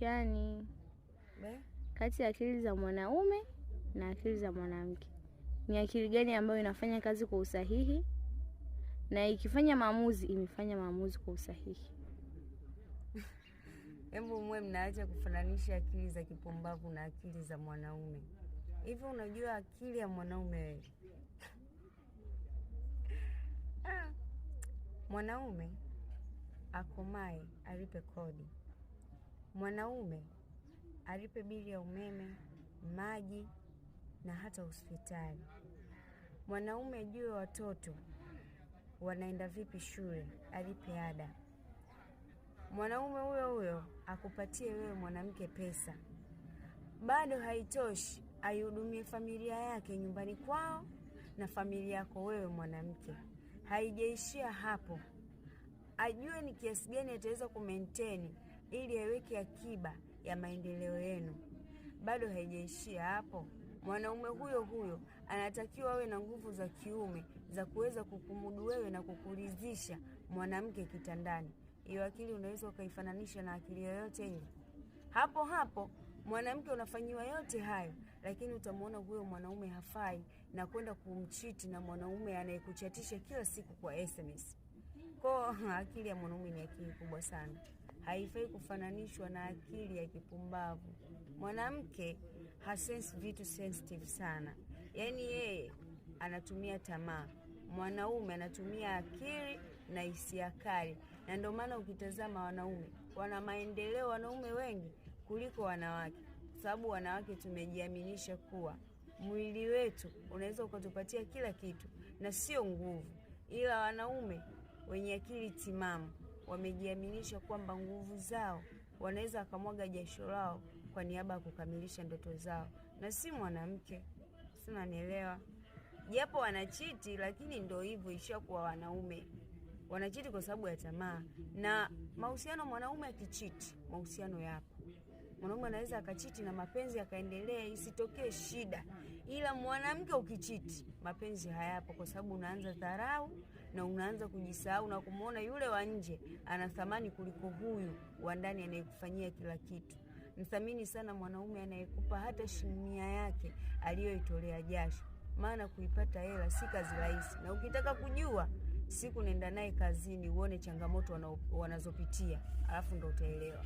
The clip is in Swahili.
hazipishani. Kati ya akili za mwanaume na akili za mwanamke, ni akili gani ambayo inafanya kazi kwa usahihi na ikifanya maamuzi imefanya maamuzi kwa usahihi? Hebu mwe mnaacha kufananisha akili za kipumbavu na akili za mwanaume. Hivi unajua akili ya mwanaume wewe? Mwanaume akomae alipe kodi. Mwanaume alipe bili ya umeme, maji na hata hospitali. Mwanaume ajue watoto wanaenda vipi shule, alipe ada. Mwanaume huyo akupatie wewe mwanamke pesa. Bado haitoshi, aihudumie familia yake nyumbani kwao na familia yako wewe mwanamke. Haijaishia hapo. Ajue ni kiasi gani ataweza kumaintain ili aweke akiba ya maendeleo yenu. Bado haijaishia hapo. Mwanaume huyo anatakiwa awe na nguvu za kiume za kuweza kukumudu wewe na kukuridhisha mwanamke kitandani. Hiyo akili unaweza ukaifananisha na akili yoyote ile? Hapo mwanamke unafanyiwa yote hayo, lakini utamuona huyo mwanaume hafai na kwenda kumchiti na mwanaume anayekuchatisha kila siku kwa SMS. Kwa akili ya mwanaume ni akili kubwa sana. Haifai kufananishwa na akili ya kipumbavu. Mwanamke hasense vitu sensitive sana. Yaani yeye anatumia tamaa. Mwanaume anatumia akili na hisia kali. Na ndio maana ukitazama wanaume wana maendeleo, wanaume wengi kuliko wanawake. Sababu wanawake tumejiaminisha kuwa mwili wetu unaweza ukatupatia kila kitu na sio nguvu. Ila wanaume wenye akili timamu wamejiaminisha kwamba nguvu zao wanaweza akamwaga jasho lao kwa niaba ya kukamilisha ndoto zao, na si mwanamke. Sina nielewa. Japo wanachiti, lakini ndio hivyo, ishakuwa wanaume wanachiti kwa sababu ya tamaa. Na mahusiano, mwanaume akichiti mahusiano yapo. Mwanaume anaweza akachiti na mapenzi yakaendelea, isitokee shida. Ila mwanamke ukichiti, mapenzi hayapo, kwa sababu unaanza dharau na unaanza kujisahau na kumuona yule wa nje ana thamani kuliko huyu wa ndani anayekufanyia kila kitu. Mthamini sana mwanaume anayekupa hata shilingi yake aliyoitolea jasho, maana kuipata hela si kazi rahisi. Na ukitaka kujua, siku nenda naye kazini uone changamoto wanazopitia, alafu ndo utaelewa.